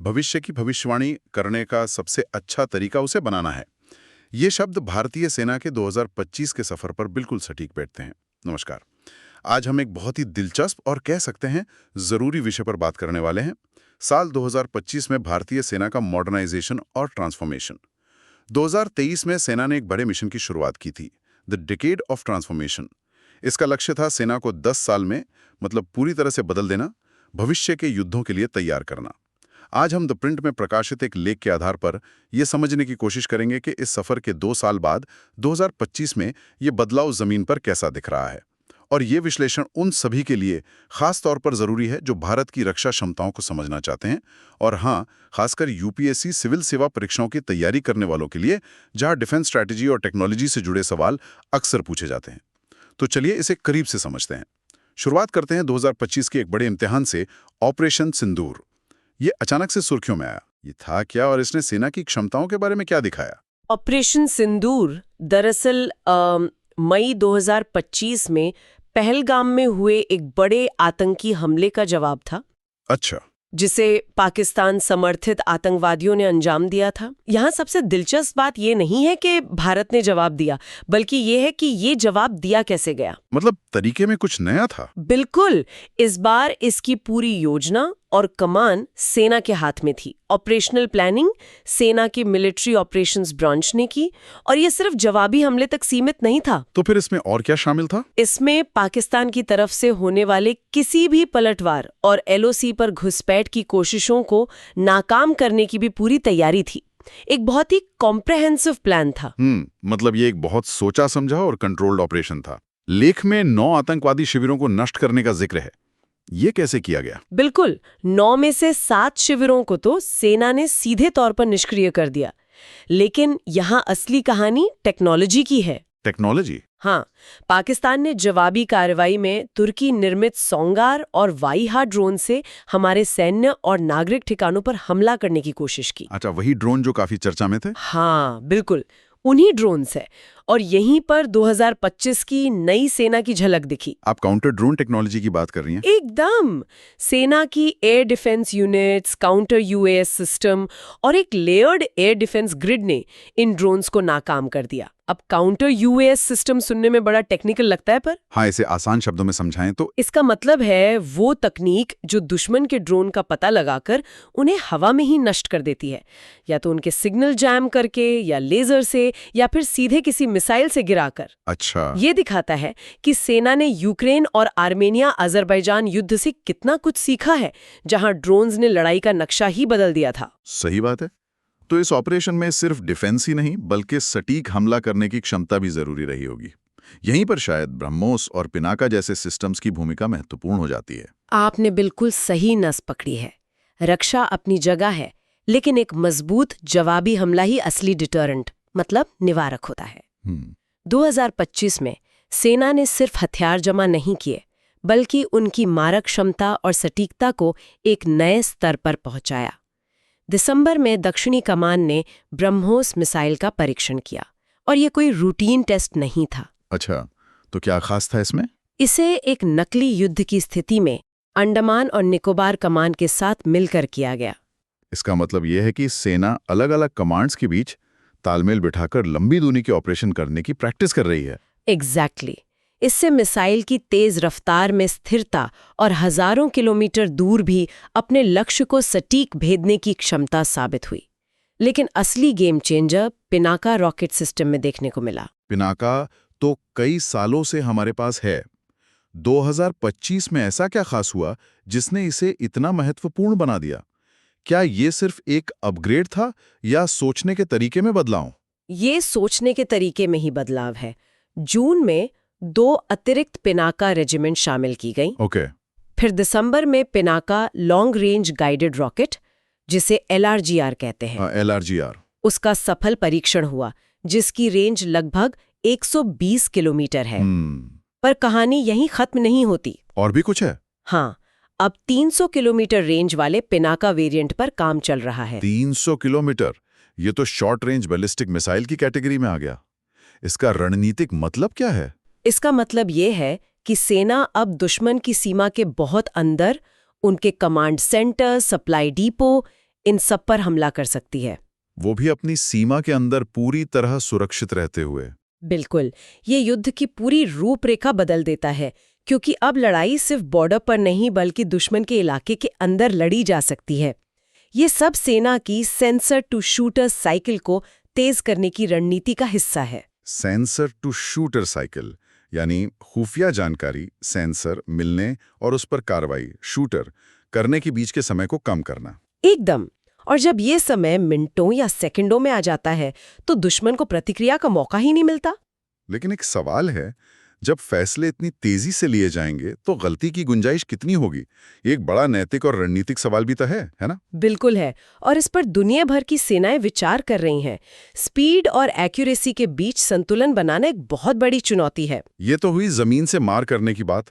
भविष्य की भविष्यवाणी करने का सबसे अच्छा तरीका उसे बनाना है। ये शब्द भारतीय सेना के 2025 के सफर पर बिल्कुल सटीक बैठते हैं। नमस्कार। आज हम एक बहुत ही दिलचस्प और कह सकते हैं जरूरी विषय पर बात करने वाले हैं। साल 2025 में भारतीय सेना का मॉडर्नाइजेशन और ट्रांसफॉर्मेशन। 2023 में सेना ने एक बड़े मिशन की शुरुआत की थी, द डिकेड ऑफ ट्रांसफॉर्मेशन। इसका लक्ष्य था सेना को 10 साल में मतलब पूरी तरह से बदल देना, भविष्य के युद्धों के लिए तैयार करना। आज हम द प्रिंट में प्रकाशित एक लेख के आधार पर यह समझने की कोशिश करेंगे कि इस सफर के 2 साल बाद 2025 में ये बदलाव जमीन पर कैसा दिख रहा है। और ये विश्लेषण उन सभी के लिए खास तौर पर जरूरी है जो भारत की रक्षा क्षमताओं को समझना चाहते हैं, और हाँ, खासकर यूपीएससी सिविल सेवा परीक्षाओं की तैयारी करने वालों के लिए, जहां डिफेंस स्ट्रैटेजी और टेक्नोलॉजी से जुड़े सवाल अक्सर पूछे जाते हैं। तो चलिए इसे करीब से समझते हैं। शुरुआत करते हैं 2025 के एक बड़े इम्तिहान से, ऑपरेशन सिंदूर। ये अचानक से सुर्खियों में आया। ये था क्या और इसने सेना की क्षमताओं के बारे में क्या दिखाया? ऑपरेशन सिंदूर दरअसल मई 2025 में पहलगाम में हुए एक बड़े आतंकी हमले का जवाब था। अच्छा। जिसे पाकिस्तान समर्थित आतंकवादियों ने अंजाम दिया था। यहाँ सबसे दिलचस्प बात ये नहीं है कि भारत ने जवाब दिया, बल्कि ये है कि ये जवाब दिया कैसे गया। मतलब तरीके में कुछ नया था। बिल्कुल। इस बार इसकी पूरी योजना और कमान सेना के हाथ में थी। ऑपरेशनल प्लानिंग सेना की मिलिट्री ऑपरेशंस ब्रांच ने की, और ये सिर्फ जवाबी हमले तक सीमित नहीं था। तो फिर इसमें और क्या शामिल था? इसमें पाकिस्तान की तरफ से होने वाले किसी भी पलटवार और एलओसी पर घुसपैठ की कोशिशों को नाकाम करने की भी पूरी तैयारी थी। एक बहुत ही कॉम्प्रहेंसिव प्लान था। मतलब ये एक बहुत सोचा समझा और कंट्रोल्ड ऑपरेशन था। लेख में 9 आतंकवादी शिविरों को नष्ट करने का जिक्र है। ये कैसे किया गया? बिल्कुल। 9 में से 7 शिविरों को तो सेना ने सीधे तौर पर निष्क्रिय कर दिया। लेकिन यहाँ असली कहानी टेक्नोलॉजी की है। टेक्नोलॉजी? हाँ, पाकिस्तान ने जवाबी कार्रवाई में तुर्की निर्मित सोंगार और वाईहा ड्रोन से हमारे सैन्य और नागरिक ठिकानों पर हमला करने की कोशिश की। अच्छा, वही ड्रोन जो काफी चर्चा में थे? हाँ, बिल्कुल उन्हीं ड्रोन से। और यहीं पर 2025 की नई सेना की झलक दिखी। आप काउंटर ड्रोन टेक्नोलॉजी की बात कर रही हैं? एकदम। सेना की air defence units, counter US system और एक लेयर्ड एयर डिफेंस ग्रिड ने इन ड्रोन्स को नाकाम कर दिया। अब काउंटर यूएस सिस्टम सुनने में बड़ा टेक्निकल लगता है, पर हाँ, इसे आसान शब्दों में समझाएं तो इसका मतलब है वो तकनीक जो दुश्मन के ड्रोन का पता लगाकर उन्हें हवा में ही नष्ट कर देती है, या तो उनके सिग्नल जैम करके, या लेजर से, या फिर सीधे किसी मिसाइल से गिराकर। अच्छा। ये दिखाता है कि सेना ने यूक्रेन और आर्मेनिया अजरबैजान युद्ध से कितना कुछ सीखा है, जहां ड्रोन्स ने लड़ाई का नक्शा ही बदल दिया था। सही बात है। तो इस ऑपरेशन में सिर्फ डिफेंस ही नहीं बल्कि सटीक हमला करने की क्षमता भी जरूरी रही होगी। यहीं पर शायद ब्रह्मोस और पिनाका जैसे सिस्टम्स की भूमिका महत्वपूर्ण हो जाती है। आपने बिल्कुल सही नस पकड़ी है। रक्षा अपनी जगह है, लेकिन एक मजबूत जवाबी हमला ही असली डिटरेंट मतलब निवारक होता है। 2025 में सेना ने सिर्फ हथियार जमा नहीं किए, बल्कि उनकी मारक क्षमता और सटीकता को एक नए स्तर पर पहुंचाया। दिसंबर में दक्षिणी कमान ने ब्रह्मोस मिसाइल का परीक्षण किया, और ये कोई रूटीन टेस्ट नहीं था। अच्छा, तो क्या खास था इसमें? इसे एक नकली युद्ध की स्थिति में अंडमान और निकोबार कमान के साथ मिलकर किया गया। इसका मतलब यह है कि सेना अलग अलग कमांड्स के बीच तालमेल बिठाकर लंबी दूरी के ऑपरेशन करने की प्रैक्टिस कर रही है। एग्जैक्टली। इससे मिसाइल की तेज रफ्तार में स्थिरता और हजारों किलोमीटर दूर भी अपने लक्ष्य को सटीक भेदने की क्षमता साबित हुई। लेकिन असली game changer Pinaka rocket system में देखने को मिला। पिनाका तो कई सालों से हमारे पास है। 2025 में ऐसा क्या खास हुआ जिसने इसे इतना महत्वपूर्ण बना दिया? क्या ये सिर्फ एक अपग्रेड था या सोचने के तरीके में बदलाव? ये सोचने के तरीके में ही बदलाव है। जून में 2 अतिरिक्त पिनाका रेजिमेंट शामिल की गई। ओके। फिर दिसंबर में Pinaka long range guided rocket, जिसे LRGR कहते हैं, LRGR, उसका सफल परीक्षण हुआ, जिसकी रेंज लगभग 120 किलोमीटर है। पर कहानी यहीं खत्म नहीं होती। और भी कुछ है? हाँ, अब 300 किलोमीटर रेंज वाले पिनाका वेरिएंट पर काम चल रहा है। 300 किलोमीटर? ये तो शॉर्ट रेंज बैलिस्टिक मिसाइल की कैटेगरी में आ गया। इसका रणनीतिक मतलब क्या है? इसका मतलब ये है कि सेना अब दुश्मन की सीमा के बहुत अंदर उनके कमांड सेंटर, सप्लाई डिपो, इन सब पर हमला कर सकती है। वो भी अपनी सीमा के अंदर पूरी तरह सुरक्षित रहते हुए। बिल्कुल, ये युद्ध की पूरी रूपरेखा बदल देता है, क्योंकि अब लड़ाई सिर्फ बॉर्डर पर नहीं बल्कि दुश्मन के इलाके के अंदर लड़ी जा सकती है। ये सब सेना की सेंसर टू शूटर साइकिल को तेज करने की रणनीति का हिस्सा है। सेंसर टू शूटर साइकिल यानी खुफिया जानकारी सेंसर मिलने और उस पर कार्रवाई शूटर करने के बीच के समय को कम करना। एकदम। और जब ये समय मिनटों या सेकंडों में आ जाता है तो दुश्मन को प्रतिक्रिया का मौका ही नहीं मिलता। लेकिन एक सवाल है, जब फैसले इतनी तेजी से लिए जाएंगे तो गलती की गुंजाइश कितनी होगी? ये एक बड़ा नैतिक और रणनीतिक सवाल भी तो है ना? बिल्कुल है, और इस पर दुनिया भर की सेनाएं विचार कर रही हैं। स्पीड और एक्यूरेसी के बीच संतुलन बनाना एक बहुत बड़ी चुनौती है। ये तो हुई जमीन से मार करने की बात।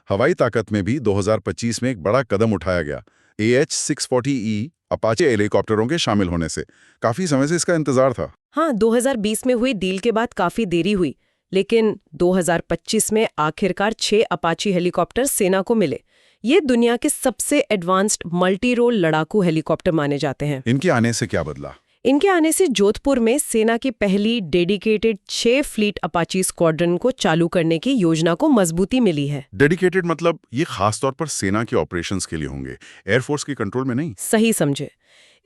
हवाई ताकत में भी 2025 में एक बड़ा कदम उठाया गया। AH-640E अपाचे हेलीकॉप्टरों के शामिल होने से काफी समय से इसका इंतजार था। हाँ, 2020 में हुई डील के बाद काफी देरी हुई, लेकिन 2025 में आखिरकार 6 अपाची हेलीकॉप्टर सेना को मिले। ये दुनिया के सबसे एडवांस्ड मल्टी रोल लड़ाकू हेलीकॉप्टर माने जाते हैं। इनके आने से क्या बदला? इनके आने से जोधपुर में सेना की पहली डेडिकेटेड 6 फ्लीट अपाची स्क्वाड्रन को चालू करने की योजना को मजबूती मिली है। डेडिकेटेड मतलब ये खास तौर पर सेना के ऑपरेशंस के लिए होंगे, एयरफोर्स के कंट्रोल में नहीं। सही समझे।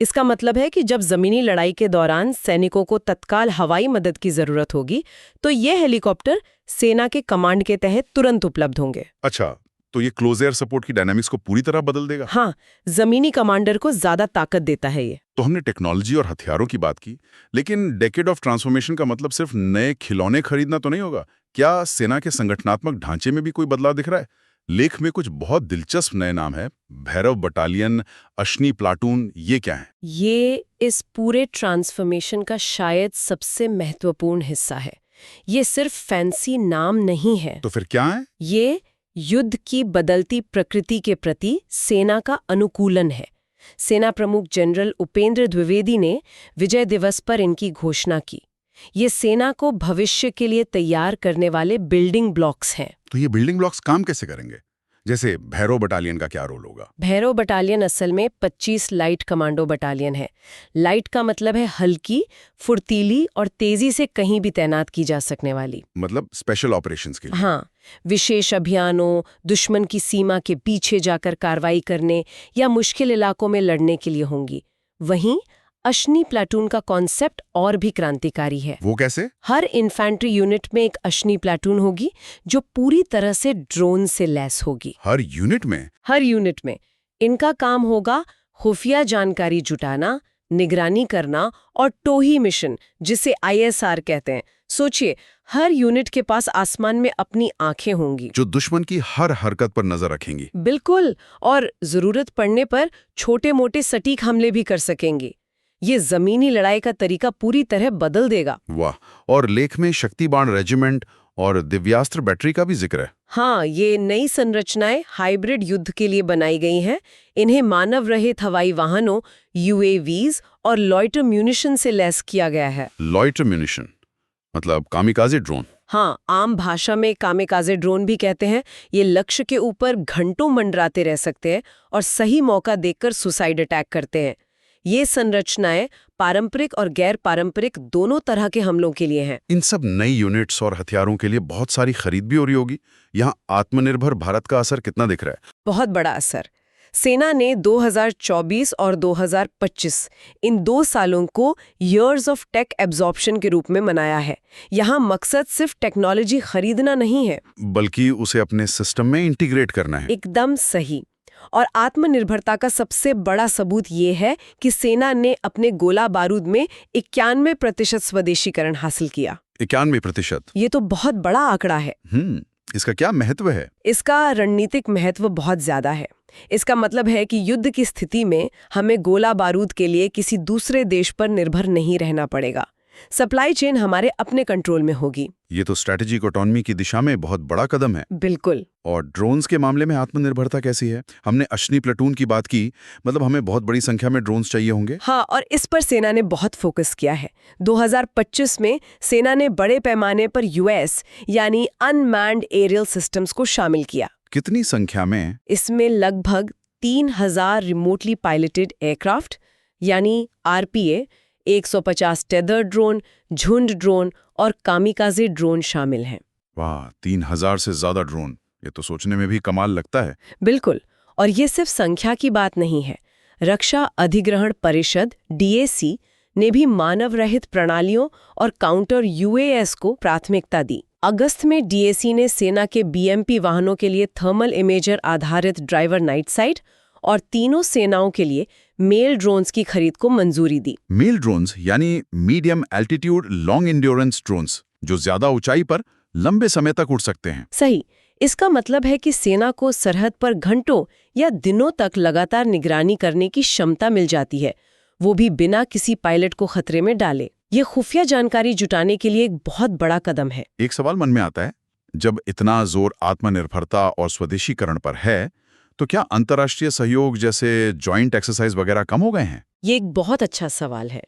इसका मतलब है कि जब जमीनी लड़ाई के दौरान सैनिकों को तत्काल हवाई मदद की जरूरत होगी तो ये हेलीकॉप्टर सेना के कमांड के तहत तुरंत उपलब्ध होंगे। अच्छा, तो ये क्लोज एयर सपोर्ट की डायनामिक्स को पूरी तरह बदल देगा। हाँ, जमीनी कमांडर को ज्यादा ताकत देता है ये। तो हमने टेक्नोलॉजी और हथियारों की बात की, लेकिन डेकेड ऑफ ट्रांसफॉर्मेशन का मतलब सिर्फ नए खिलौने खरीदना तो नहीं होगा। क्या सेना के संगठनात्मक ढांचे में भी कोई बदलाव दिख रहा है? लेख में कुछ बहुत दिलचस्प नए नाम है, भैरव बटालियन, अश्नी प्लाटून, ये क्या है? ये इस पूरे ट्रांसफॉर्मेशन का शायद सबसे महत्वपूर्ण हिस्सा है। ये सिर्फ फैंसी नाम नहीं है। तो फिर क्या है? ये युद्ध की बदलती प्रकृति के प्रति सेना का अनुकूलन है। सेना प्रमुख जनरल उपेंद्र द्विवेदी ने विजय दिवस पर इनकी घोषणा की। ये सेना को भविष्य के लिए तैयार करने वाले बिल्डिंग ब्लॉक्स हैं। तो ये बिल्डिंग ब्लॉक्स काम कैसे करेंगे? जैसे भैरव बटालियन का क्या रोल होगा? भैरव बटालियन असल में 25 लाइट कमांडो बटालियन है। लाइट का मतलब है हल्की, फुर्तीली और तेजी से कहीं भी तैनात की जा सकने वाली। मतलब स्पेशल ऑपरेशंस के लिए? हाँ, विशेष अभियानों, दुश्मन की सीमा के पीछे जाकर कार्रवाई करने या मुश्किल इलाकों में लड़ने के लिए होंगी। वहीं अश्नी प्लाटून का कॉन्सेप्ट और भी क्रांतिकारी है। वो कैसे? हर इन्फैंट्री यूनिट में एक अश्नी प्लाटून होगी जो पूरी तरह से ड्रोन से लैस होगी। हर यूनिट में? हर यूनिट में। इनका काम होगा खुफिया जानकारी जुटाना, निगरानी करना और टोही मिशन, जिसे ISR कहते हैं। सोचिए, हर यूनिट के पास आसमान में अपनी आंखें होंगी जो दुश्मन की हर हरकत पर नजर रखेंगी। बिल्कुल, और जरूरत पड़ने पर छोटे-मोटे सटीक हमले भी कर सकेंगी। ये जमीनी लड़ाई का तरीका पूरी तरह बदल देगा। वाह! और लेख में शक्ति बाण रेजिमेंट और दिव्यास्त्र बैटरी का भी जिक्र है। हाँ, ये नई संरचनाएं हाइब्रिड युद्ध के लिए बनाई गई हैं। इन्हें मानव रहित हवाई वाहनों, UAVs और लॉइटर म्यूनिशन से लैस किया गया है। लॉइटर म्यूनिशन मतलब कामिकाजे ड्रोन? हाँ, आम भाषा में कामिकाजे ड्रोन भी कहते हैं। ये लक्ष्य के ऊपर घंटों मंडराते रह सकते हैं और सही मौका देखकर सुसाइड अटैक करते हैं। ये संरचनाएं पारंपरिक और गैर पारंपरिक दोनों तरह के हमलों के लिए हैं। इन सब नई यूनिट्स और हथियारों के लिए बहुत सारी खरीद भी हो रही होगी। यहाँ आत्मनिर्भर भारत का असर कितना दिख रहा है? बहुत बड़ा असर। सेना ने 2024 और 2025 इन 2 सालों को ईयर्स ऑफ टेक एब्जॉर्प्शन के रूप में मनाया है। यहाँ मकसद सिर्फ टेक्नोलॉजी खरीदना नहीं है, बल्कि उसे अपने सिस्टम में इंटीग्रेट करना है। एकदम सही। और आत्मनिर्भरता का सबसे बड़ा सबूत ये है कि सेना ने अपने गोला बारूद में 91% स्वदेशीकरण हासिल किया। 91%? ये तो बहुत बड़ा आंकड़ा है। इसका क्या महत्व है? इसका रणनीतिक महत्व बहुत ज्यादा है। इसका मतलब है कि युद्ध की स्थिति में हमें गोला बारूद के लिए किसी दूसरे देश पर निर्भर नहीं रहना पड़ेगा। सप्लाई चेन हमारे अपने कंट्रोल में होगी। ये तो स्ट्रैटेजिक ऑटोनॉमी की दिशा में बहुत बड़ा कदम है। बिल्कुल। और ड्रोन्स के मामले में आत्मनिर्भरता कैसी है? हमने अश्नी प्लाटून की बात की, मतलब हमें बहुत बड़ी संख्या में ड्रोन्स चाहिए होंगे। हाँ, और इस पर सेना ने बहुत फोकस किया है। 2025 में सेना ने बड़े पैमाने पर US यानी अनमैन्ड एरियल सिस्टम्स को शामिल किया। कितनी संख्या में? इसमें लगभग 3000 रिमोटली पायलटेड एयरक्राफ्ट, यानी आरपीए, 150 टेदर ड्रोन, झुंड ड्रोन और कामिकाजे ड्रोन शामिल हैं। वाह, 3000 से ज्यादा ड्रोन, ये तो सोचने में भी कमाल लगता है। बिल्कुल, और ये सिर्फ संख्या की बात नहीं है। रक्षा अधिग्रहण परिषद डीएसी ने भी मानव रहित प्रणालियों और काउंटर यूएएस को प्राथमिकता दी। अगस्त में डीएसी ने सेना के बीएमपी वाहनों के लिए थर्मल इमेजर आधारित ड्राइवर नाइट साइट और तीनों सेनाओं के लिए मेल ड्रोन्स की खरीद को मंजूरी दी। मेल ड्रोन्स यानी medium altitude long endurance drones, जो ज्यादा ऊंचाई पर लंबे समय तक उड़ सकते हैं। सही। इसका मतलब है कि सेना को सरहद पर घंटों या दिनों तक लगातार निगरानी करने की क्षमता मिल जाती है, वो भी बिना किसी पायलट को खतरे में डाले। ये खुफिया जानकारी जुटाने के लिए एक बहुत बड़ा कदम है। एक सवाल मन में आता है, जब इतना जोर आत्मनिर्भरता और स्वदेशीकरण पर है, तो क्या अंतर्राष्ट्रीय सहयोग जैसे जॉइंट एक्सरसाइज वगैरह कम हो गए हैं? ये एक बहुत अच्छा सवाल है।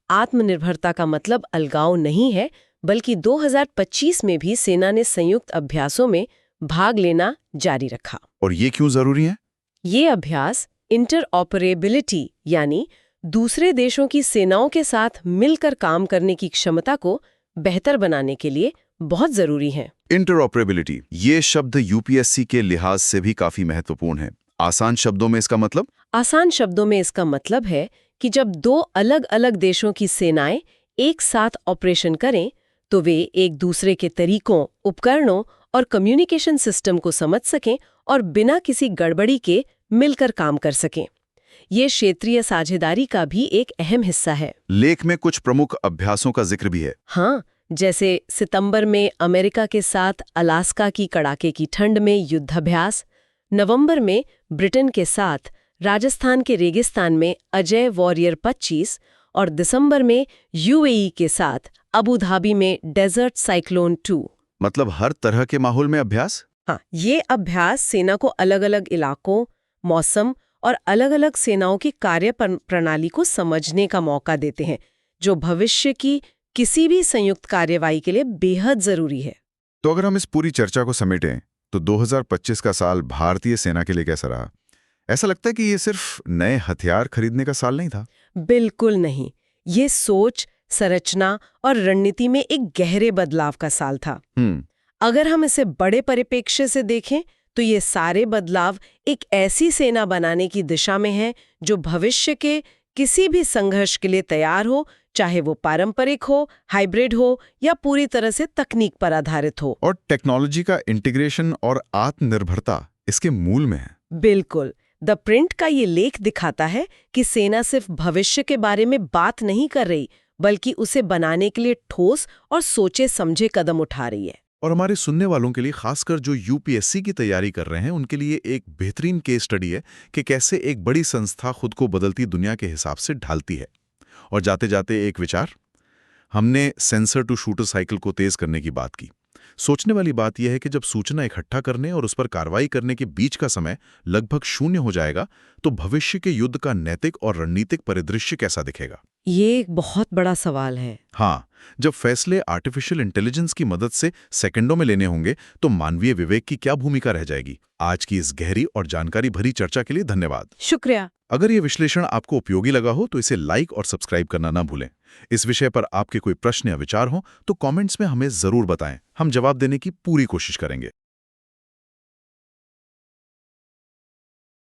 आत्मनिर्भरता का मतलब अलगाव नहीं है, बल्कि 2025 में भी सेना ने संयुक्त अभ्यासों में भाग लेना जारी रखा। और ये क्यों जरूरी है? ये अभ्यास इंटरऑपरेबिलिटी यानी दूसरे देशों की सेनाओं के साथ मिलकर काम करने की क्षमता को बेहतर बनाने के लिए बहुत जरूरी है। इंटरऑपरेबिलिटी, ये शब्द यूपीएससी के लिहाज से भी काफी महत्वपूर्ण है। आसान शब्दों में इसका मतलब? आसान शब्दों में इसका मतलब है कि जब दो अलग अलग देशों की सेनाएं एक साथ ऑपरेशन करें, तो वे एक दूसरे के तरीकों, उपकरणों और कम्युनिकेशन सिस्टम को समझ सकें और बिना किसी गड़बड़ी के मिलकर काम कर सकें। ये क्षेत्रीय साझेदारी का भी एक अहम हिस्सा है। लेख में कुछ प्रमुख अभ्यासों का जिक्र भी है। हाँ, जैसे सितंबर में अमेरिका के साथ अलास्का की कड़ाके की ठंड में युद्धाभ्यास, नवंबर में ब्रिटेन के साथ राजस्थान के रेगिस्तान में अजय वॉरियर 25 और दिसंबर में यूएई के साथ अबू धाबी में डेजर्ट साइक्लोन 2। मतलब हर तरह के माहौल में अभ्यास? हाँ, ये अभ्यास सेना को अलग अलग इलाकों, मौसम और अलग अलग सेनाओं की कार्य प्रणाली को समझने का मौका देते हैं, जो भविष्य की किसी भी संयुक्त कार्यवाही के लिए बेहद जरूरी है। तो अगर हम इस पूरी चर्चा को समेटें, तो 2025 का साल भारतीय सेना के लिए कैसा रहा? ऐसा लगता है कि ये सिर्फ नए हथियार खरीदने का साल नहीं था। बिल्कुल नहीं, ये सोच, संरचना और रणनीति में एक गहरे बदलाव का साल था। अगर हम इसे बड़े परिप्रेक्ष्य से देखें, तो ये सारे बदलाव एक ऐसी सेना बनाने की दिशा में हैं जो भविष्य के किसी भी संघर्ष के लिए तैयार हो, चाहे वो पारंपरिक हो, हाइब्रिड हो या पूरी तरह से तकनीक पर आधारित हो। और टेक्नोलॉजी का इंटीग्रेशन और आत्मनिर्भरता इसके मूल में है। बिल्कुल। द प्रिंट का ये लेख दिखाता है कि सेना सिर्फ भविष्य के बारे में बात नहीं कर रही, बल्कि उसे बनाने के लिए ठोस और सोचे समझे कदम उठा रही है। और हमारे सुनने वालों के लिए, खासकर जो यूपीएससी की तैयारी कर रहे हैं, उनके लिए एक बेहतरीन केस स्टडी है कि कैसे एक बड़ी संस्था खुद को बदलती दुनिया के हिसाब से ढालती है। और जाते जाते एक विचार, हमने सेंसर टू शूटर साइकिल को तेज करने की बात की। सोचने वाली बात यह है कि जब सूचना इकट्ठा करने और उस पर कार्रवाई करने के बीच का समय लगभग शून्य हो जाएगा, तो भविष्य के युद्ध का नैतिक और रणनीतिक परिदृश्य कैसा दिखेगा? ये एक बहुत बड़ा सवाल है। हाँ, जब फैसले आर्टिफिशियल इंटेलिजेंस की मदद से सेकंडों में लेने होंगे, तो मानवीय विवेक की क्या भूमिका रह जाएगी? आज की इस गहरी और जानकारी भरी चर्चा के लिए धन्यवाद। शुक्रिया। अगर ये विश्लेषण आपको उपयोगी लगा हो, तो इसे लाइक और सब्सक्राइब करना ना भूलें। इस विषय पर आपके कोई प्रश्न या विचार हो, तो कमेंट्स में हमें जरूर बताएं। हम जवाब देने की पूरी कोशिश करेंगे।